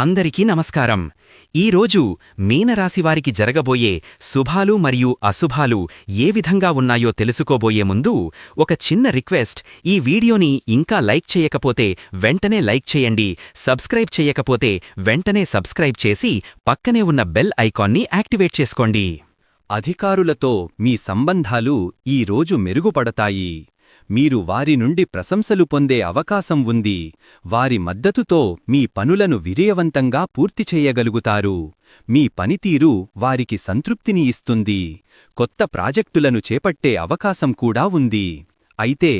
అందరికీ నమస్కారం. ఈరోజు మీనరాశివారికి జరగబోయే శుభాలు మరియు అశుభాలు ఏ విధంగా ఉన్నాయో తెలుసుకోబోయే ముందు ఒక చిన్న రిక్వెస్ట్. ఈ వీడియోని ఇంకా లైక్ చేయకపోతే వెంటనే లైక్ చేయండి. సబ్స్క్రైబ్ చేయకపోతే వెంటనే సబ్స్క్రైబ్ చేసి పక్కనే ఉన్న బెల్ ఐకాన్ని యాక్టివేట్ చేసుకోండి. అధికారులతో మీ సంబంధాలు ఈ రోజు మెరుగుపడతాయి. మీరు వారి నుండి ప్రశంసలు పొందే అవకాశం ఉంది. వారి మద్దతుతో మీ పనులను విజయవంతంగా పూర్తి చేయగలుగుతారు. మీ పనితీరు వారికి సంతృప్తిని ఇస్తుంది. కొత్త ప్రాజెక్టులను చేపట్టే అవకాశం కూడా ఉంది. అయితే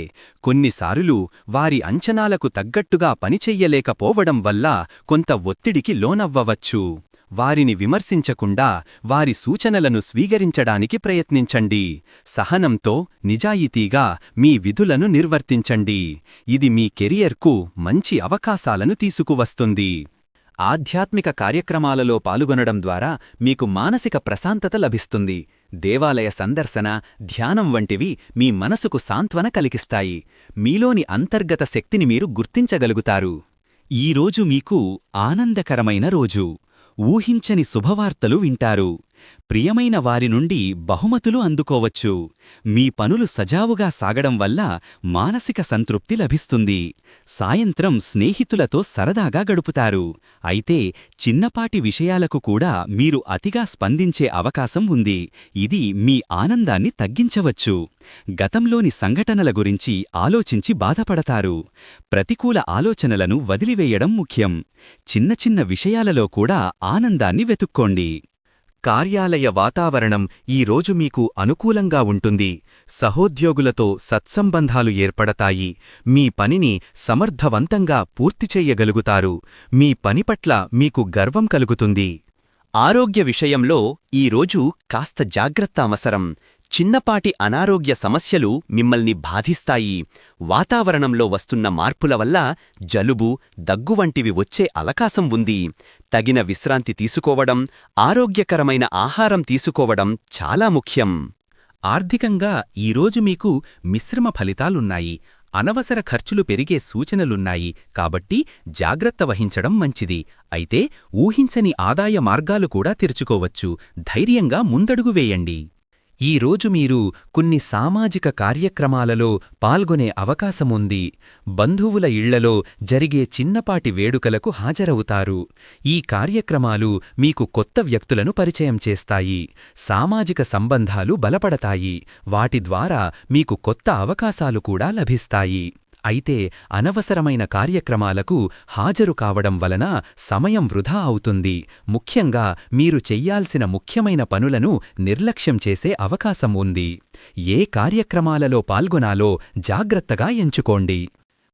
కొన్నిసార్లు వారి అంచనాలకు తగ్గట్టుగా పనిచెయ్యలేకపోవడం వల్ల కొంత ఒత్తిడికి లోనవ్వవచ్చు. వారిని విమర్శించకుండా వారి సూచనలను స్వీకరించడానికి ప్రయత్నించండి. సహనంతో, నిజాయితీగా మీ విధులను నిర్వర్తించండి. ఇది మీ కెరియర్కు మంచి అవకాశాలను తీసుకువస్తుంది. ఆధ్యాత్మిక కార్యక్రమాలలో పాల్గొనడం ద్వారా మీకు మానసిక ప్రశాంతత లభిస్తుంది. దేవాలయ సందర్శన, ధ్యానం వంటివి మీ మనసుకు సాంత్వన కలిగిస్తాయి. మీలోని అంతర్గత శక్తిని మీరు గుర్తించగలుగుతారు. ఈరోజు మీకు ఆనందకరమైన రోజు. ఊహించని శుభవార్తలు వింటారు. ప్రియమైన వారి నుండి బహుమతులు అందుకోవచ్చు. మీ పనులు సజావుగా సాగడం వల్ల మానసిక సంతృప్తి లభిస్తుంది. సాయంత్రం స్నేహితులతో సరదాగా గడుపుతారు. అయితే చిన్నపాటి విషయాలకు కూడా మీరు అతిగా స్పందించే అవకాశం ఉంది. ఇది మీ ఆనందాన్ని తగ్గించవచ్చు. గతంలోని సంఘటనల గురించి ఆలోచించి బాధపడతారు. ప్రతికూల ఆలోచనలను వదిలివేయడం ముఖ్యం. చిన్న చిన్న విషయాలలో కూడా ఆనందాన్ని వెతుక్కోండి. కార్యాలయ వాతావరణం ఈరోజు మీకు అనుకూలంగా ఉంటుంది. సహోద్యోగులతో సత్సంబంధాలు ఏర్పడతాయి. మీ పనిని సమర్థవంతంగా పూర్తి చెయ్యగలుగుతారు. మీ పని పట్ల మీకు గర్వం కలుగుతుంది. ఆరోగ్య విషయంలో ఈరోజు కాస్త జాగ్రత్త అవసరం. చిన్నపాటి అనారోగ్య సమస్యలు మిమ్మల్ని బాధిస్తాయి. వాతావరణంలో వస్తున్న మార్పుల వల్ల జలుబు, దగ్గు వంటివి వచ్చే అవకాశం ఉంది. తగిన విశ్రాంతి తీసుకోవడం, ఆరోగ్యకరమైన ఆహారం తీసుకోవడం చాలా ముఖ్యం. ఆర్థికంగా ఈరోజు మీకు మిశ్రమ ఫలితాలున్నాయి. అనవసర ఖర్చులు పెరిగే సూచనలున్నాయి. కాబట్టి జాగ్రత్త వహించడం మంచిది. అయితే ఊహించని ఆదాయ మార్గాలు కూడా తెరుచుకోవచ్చు. ధైర్యంగా ముందడుగు వేయండి. ఈరోజు మీరు కొన్ని సామాజిక కార్యక్రమాలలో పాల్గొనే అవకాశముంది. బంధువుల ఇళ్లలో జరిగే చిన్నపాటి వేడుకలకు హాజరవుతారు. ఈ కార్యక్రమాలు మీకు కొత్త వ్యక్తులను పరిచయం చేస్తాయి. సామాజిక సంబంధాలు బలపడతాయి. వాటి ద్వారా మీకు కొత్త అవకాశాలు కూడా లభిస్తాయి. అయితే అనవసరమైన కార్యక్రమాలకు హాజరు కావడం వలన సమయం వృధా అవుతుంది. ముఖ్యంగా మీరు చెయ్యాల్సిన ముఖ్యమైన పనులను నిర్లక్ష్యం చేసే అవకాశం ఉంది. ఏ కార్యక్రమాలలో పాల్గొనాలో జాగ్రత్తగా ఎంచుకోండి.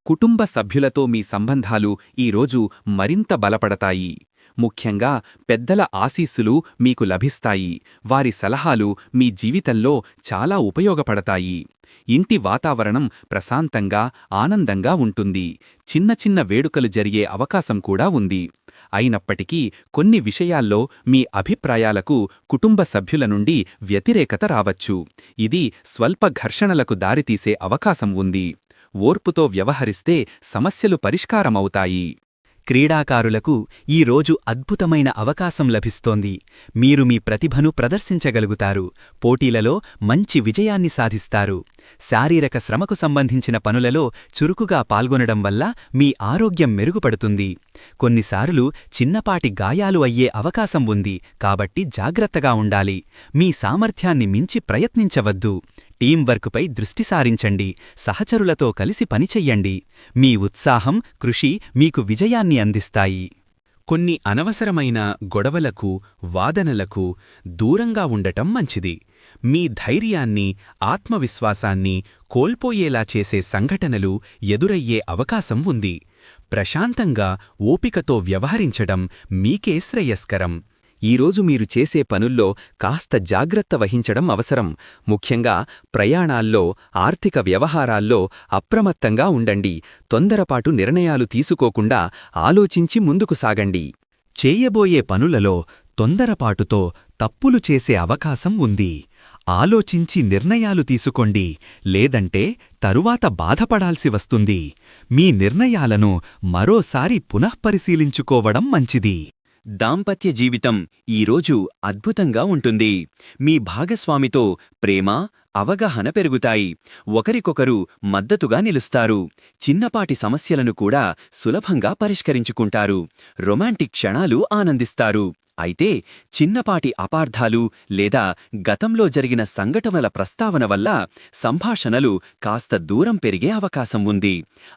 కుటుంబ సభ్యులతో మీ సంబంధాలు ఈరోజు మరింత బలపడతాయి. ముఖ్యంగా పెద్దల ఆశీస్సులు మీకు లభిస్తాయి. వారి సలహాలు మీ జీవితంలో చాలా ఉపయోగపడతాయి. ఇంటి వాతావరణం ప్రశాంతంగా, ఆనందంగా ఉంటుంది. చిన్న చిన్న వేడుకలు జరిగే అవకాశం కూడా ఉంది. అయినప్పటికీ కొన్ని విషయాల్లో మీ అభిప్రాయాలకు కుటుంబ సభ్యుల నుండి వ్యతిరేకత రావచ్చు. ఇది స్వల్ప ఘర్షణలకు దారితీసే అవకాశం ఉంది. ఓర్పుతో వ్యవహరిస్తే సమస్యలు పరిష్కారమవుతాయి. క్రీడాకారులకు ఈరోజు అద్భుతమైన అవకాశం లభిస్తోంది. మీరు మీ ప్రతిభను ప్రదర్శించగలుగుతారు. పోటీలలో మంచి విజయాన్ని సాధిస్తారు. శారీరక శ్రమకు సంబంధించిన పనులలో చురుకుగా పాల్గొనడం వల్ల మీ ఆరోగ్యం మెరుగుపడుతుంది. కొన్నిసార్లు చిన్నపాటి గాయాలు అయ్యే అవకాశం ఉంది. కాబట్టి జాగ్రత్తగా ఉండాలి. మీ సామర్థ్యాన్ని మించి ప్రయత్నించవద్దు. టీం వర్క్పై దృష్టి సారించండి. సహచరులతో కలిసి పనిచెయ్యండి. మీ ఉత్సాహం, కృషి మీకు విజయాన్ని అందిస్తాయి. కొన్ని అనవసరమైన గొడవలకు, వాదనలకు దూరంగా ఉండటం మంచిది. మీ ధైర్యాన్ని, ఆత్మవిశ్వాసాన్ని కోల్పోయేలా చేసే సంఘటనలు ఎదురయ్యే అవకాశం ఉంది. ప్రశాంతంగా, ఓపికతో వ్యవహరించడం మీకే శ్రేయస్కరం. ఈరోజు మీరు చేసే పనుల్లో కాస్త జాగ్రత్త వహించడం అవసరం. ముఖ్యంగా ప్రయాణాల్లో, ఆర్థిక వ్యవహారాల్లో అప్రమత్తంగా ఉండండి. తొందరపాటు నిర్ణయాలు తీసుకోకుండా ఆలోచించి ముందుకు సాగండి. చేయబోయే పనులలో తొందరపాటుతో తప్పులు చేసే అవకాశం ఉంది. ఆలోచించి నిర్ణయాలు తీసుకోండి, లేదంటే తరువాత బాధపడాల్సి వస్తుంది. మీ నిర్ణయాలను మరోసారి పునఃపరిశీలించుకోవడం మంచిది. దాంపత్య జీవితం ఈరోజు అద్భుతంగా ఉంటుంది. మీ భాగస్వామితో ప్రేమ, అవగాహన పెరుగుతాయి. ఒకరికొకరు మద్దతుగా నిలుస్తారు. చిన్నపాటి సమస్యలను కూడా సులభంగా పరిష్కరించుకుంటారు. రొమాంటిక్ క్షణాలు ఆనందిస్తారు. అయితే చిన్నపాటి అపార్థాలు లేదా గతంలో జరిగిన సంఘటనల ప్రస్తావన వల్ల సంభాషణలు కాస్త దూరం పెరిగే అవకాశం ఉంది.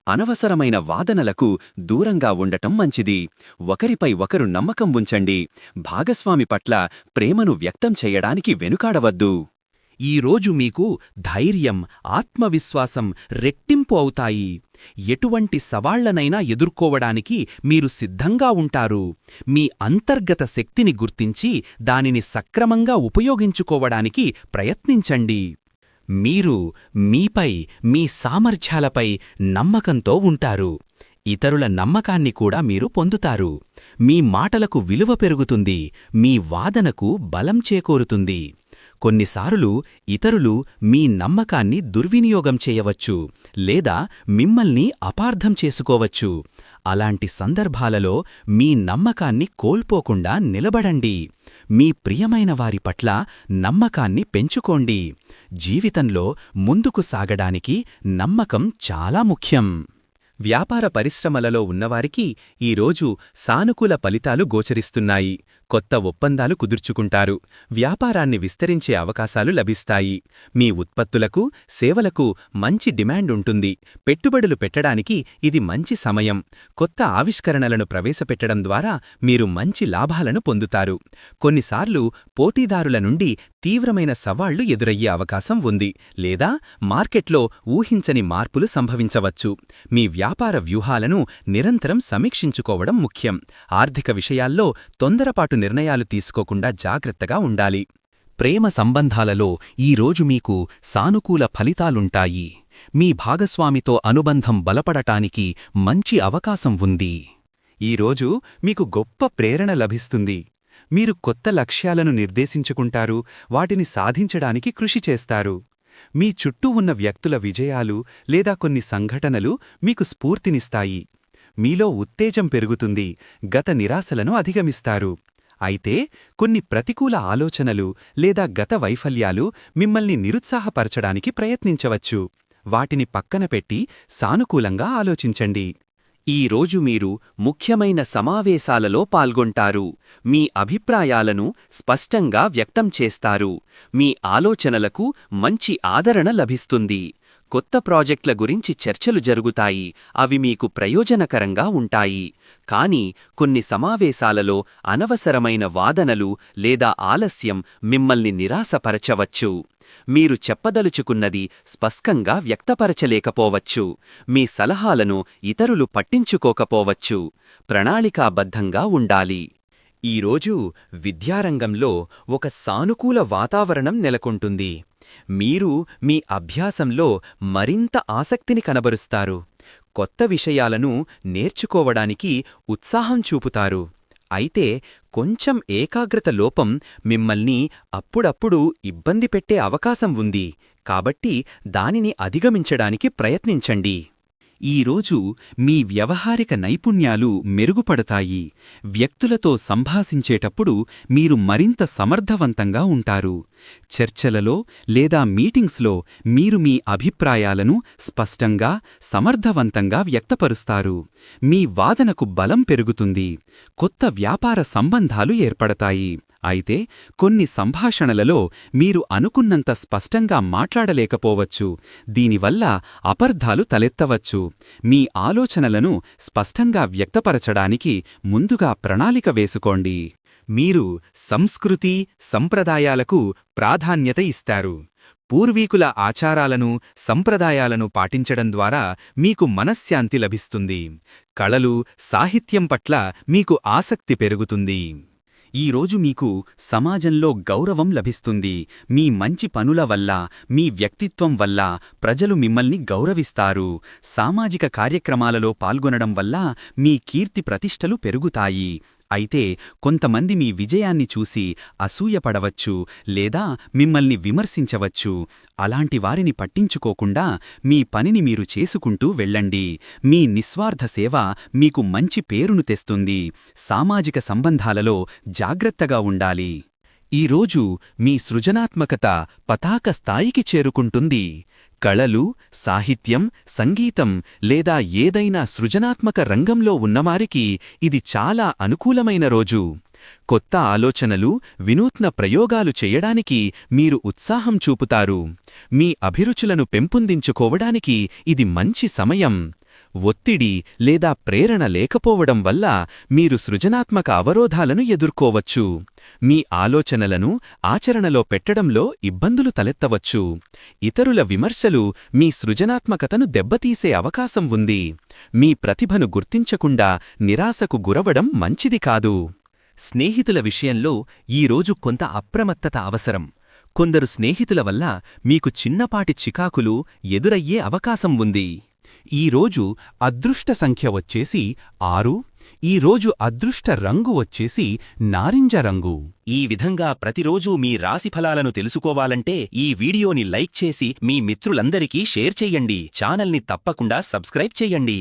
అనవసరమైన వాదనలకు దూరంగా ఉండటం మంచిది. ఒకరిపై ఒకరు నమ్మకం ఉంచండి. భాగస్వామి పట్ల ప్రేమను వ్యక్తం చేయడానికి వెనుకాడవద్దు. ఈరోజు మీకు ధైర్యం, ఆత్మవిశ్వాసం రెట్టింపు అవుతాయి. ఎటువంటి సవాళ్లనైనా ఎదుర్కోవడానికి మీరు సిద్ధంగా ఉంటారు. మీ అంతర్గత శక్తిని గుర్తించి దానిని సక్రమంగా ఉపయోగించుకోవడానికి ప్రయత్నించండి. మీరు మీపై, మీ సామర్థ్యాలపై నమ్మకంతో ఉంటారు. ఇతరుల నమ్మకాన్ని కూడా మీరు పొందుతారు. మీ మాటలకు విలువ పెరుగుతుంది. మీ వాదనకు బలం చేకూరుతుంది. కొన్నిసార్లు ఇతరులు మీ నమ్మకాన్ని దుర్వినియోగం చేయవచ్చు లేదా మిమ్మల్ని అపార్థం చేసుకోవచ్చు. అలాంటి సందర్భాలలో మీ నమ్మకాన్ని కోల్పోకుండా నిలబడండి. మీ ప్రియమైన వారి పట్ల నమ్మకాన్ని పెంచుకోండి. జీవితంలో ముందుకు సాగడానికి నమ్మకం చాలా ముఖ్యం. వ్యాపార పరిశ్రమలలో ఉన్నవారికి ఈరోజు సానుకూల ఫలితాలు గోచరిస్తున్నాయి. కొత్త ఒప్పందాలు కుదుర్చుకుంటారు. వ్యాపారాన్ని విస్తరించే అవకాశాలు లభిస్తాయి. మీ ఉత్పత్తులకు, సేవలకు మంచి డిమాండ్ ఉంటుంది. పెట్టుబడులు పెట్టడానికి ఇది మంచి సమయం. కొత్త ఆవిష్కరణలను ప్రవేశపెట్టడం ద్వారా మీరు మంచి లాభాలను పొందుతారు. కొన్నిసార్లు పోటీదారుల నుండి తీవ్రమైన సవాళ్లు ఎదురయ్యే అవకాశం ఉంది, లేదా మార్కెట్లో ఊహించని మార్పులు సంభవించవచ్చు. మీ వ్యాపార వ్యూహాలను నిరంతరం సమీక్షించుకోవడం ముఖ్యం. ఆర్థిక విషయాల్లో తొందరపాటు నిర్ణయాలు తీసుకోకుండా జాగ్రత్తగా ఉండాలి. ప్రేమ సంబంధాలలో ఈరోజు మీకు సానుకూల ఫలితాలుంటాయి. మీ భాగస్వామితో అనుబంధం బలపడటానికి మంచి అవకాశం ఉంది. ఈరోజు మీకు గొప్ప ప్రేరణ లభిస్తుంది. మీరు కొత్త లక్ష్యాలను నిర్దేశించుకుంటారు, వాటిని సాధించడానికి కృషి చేస్తారు. మీ చుట్టూ ఉన్న వ్యక్తుల విజయాలు లేదా కొన్ని సంఘటనలు మీకు స్ఫూర్తినిస్తాయి. మీలో ఉత్తేజం పెరుగుతుంది. గత నిరాశలను అధిగమిస్తారు. అయితే కొన్ని ప్రతికూల ఆలోచనలు లేదా గత వైఫల్యాలు మిమ్మల్ని నిరుత్సాహపరచడానికి ప్రయత్నించవచ్చు. వాటిని పక్కన పెట్టి సానుకూలంగా ఆలోచించండి. ఈరోజు మీరు ముఖ్యమైన సమావేశాలలో పాల్గొంటారు. మీ అభిప్రాయాలను స్పష్టంగా వ్యక్తం చేస్తారు. మీ ఆలోచనలకు మంచి ఆదరణ లభిస్తుంది. కొత్త ప్రాజెక్టుల గురించి చర్చలు జరుగుతాయి. అవి మీకు ప్రయోజనకరంగా ఉంటాయి. కానీ కొన్ని సమావేశాలలో అనవసరమైన వాదనలు లేదా ఆలస్యం మిమ్మల్ని నిరాశపరచవచ్చు. మీరు చెప్పదలుచుకున్నది స్పష్టంగా వ్యక్తపరచలేకపోవచ్చు. మీ సలహాలను ఇతరులు పట్టించుకోకపోవచ్చు. ప్రణాళికాబద్ధంగా ఉండాలి. ఈరోజు విద్యారంగంలో ఒక సానుకూల వాతావరణం నెలకొంటుంది. మీరు మీ అభ్యాసంలో మరింత ఆసక్తిని కనబరుస్తారు. కొత్త విషయాలను నేర్చుకోవడానికి ఉత్సాహం చూపుతారు. అయితే కొంచెం ఏకాగ్రత లోపం మిమ్మల్ని అప్పుడప్పుడు ఇబ్బంది పెట్టే అవకాశం ఉంది. కాబట్టి దానిని అధిగమించడానికి ప్రయత్నించండి. ఈరోజు మీ వ్యవహారిక నైపుణ్యాలు మెరుగుపడతాయి. వ్యక్తులతో సంభాషించేటప్పుడు మీరు మరింత సమర్థవంతంగా ఉంటారు. చర్చలలో లేదా మీటింగ్స్లో మీరు మీ అభిప్రాయాలను స్పష్టంగా, సమర్థవంతంగా వ్యక్తపరుస్తారు. మీ వాదనకు బలం పెరుగుతుంది. కొత్త వ్యాపార సంబంధాలు ఏర్పడతాయి. అయితే కొన్ని సంభాషణలలో మీరు అనుకున్నంత స్పష్టంగా మాట్లాడలేకపోవచ్చు. దీనివల్ల అపార్థాలు తలెత్తవచ్చు. మీ ఆలోచనలను స్పష్టంగా వ్యక్తపరచడానికి ముందుగా ప్రణాళిక వేసుకోండి. మీరు సంస్కృతి, సంప్రదాయాలకు ప్రాధాన్యత ఇస్తారు. పూర్వీకుల ఆచారాలను, సంప్రదాయాలను పాటించడం ద్వారా మీకు మనశ్శాంతి లభిస్తుంది. కళలు, సాహిత్యం పట్ల మీకు ఆసక్తి పెరుగుతుంది. ఈరోజు మీకు సమాజంలో గౌరవం లభిస్తుంది. మీ మంచి పనుల వల్ల, మీ వ్యక్తిత్వం వల్ల ప్రజలు మిమ్మల్ని గౌరవిస్తారు. సామాజిక కార్యక్రమాలలో పాల్గొనడం వల్ల మీ కీర్తి ప్రతిష్టలు పెరుగుతాయి. అయితే కొంతమంది మీ విజయాన్ని చూసి అసూయపడవచ్చు లేదా మిమ్మల్ని విమర్శించవచ్చు. అలాంటి వారిని పట్టించుకోకుండా మీ పనిని మీరు చేసుకుంటూ వెళ్ళండి. మీ నిస్వార్థ సేవ మీకు మంచి పేరును తెస్తుంది. సామాజిక సంబంధాలలో జాగ్రత్తగా ఉండాలి. ఈరోజు మీ సృజనాత్మకత పతాక స్థాయికి చేరుకుంటుంది. కళలు, సాహిత్యం, సంగీతం లేదా ఏదైనా సృజనాత్మక రంగంలో ఉన్నవారికి ఇది చాలా అనుకూలమైన రోజు. కొత్త ఆలోచనలు, వినూత్న ప్రయోగాలు చేయడానికి మీరు ఉత్సాహం చూపుతారు. మీ అభిరుచులను పెంపొందించుకోవడానికి ఇది మంచి సమయం. ఒత్తిడి లేదా ప్రేరణ లేకపోవడం వల్ల మీరు సృజనాత్మక అవరోధాలను ఎదుర్కోవచ్చు. మీ ఆలోచనలను ఆచరణలో పెట్టడంలో ఇబ్బందులు తలెత్తవచ్చు. ఇతరుల విమర్శలు మీ సృజనాత్మకతను దెబ్బతీసే అవకాశం ఉంది. మీ ప్రతిభను గుర్తించకుండా నిరాశకు గురవడం మంచిది కాదు. స్నేహితుల విషయంలో ఈరోజు కొంత అప్రమత్తత అవసరం. కొందరు స్నేహితుల వల్ల మీకు చిన్నపాటి చికాకులు ఎదురయ్యే అవకాశం ఉంది. ఈరోజు అదృష్ట సంఖ్య వచ్చేసి 6. ఈరోజు అదృష్ట రంగు వచ్చేసి నారింజ రంగు. ఈ విధంగా ప్రతిరోజూ మీ రాశిఫలాలను తెలుసుకోవాలంటే ఈ వీడియోని లైక్ చేసి మీ మిత్రులందరికీ షేర్ చెయ్యండి. ఛానల్ని తప్పకుండా సబ్స్క్రైబ్ చెయ్యండి.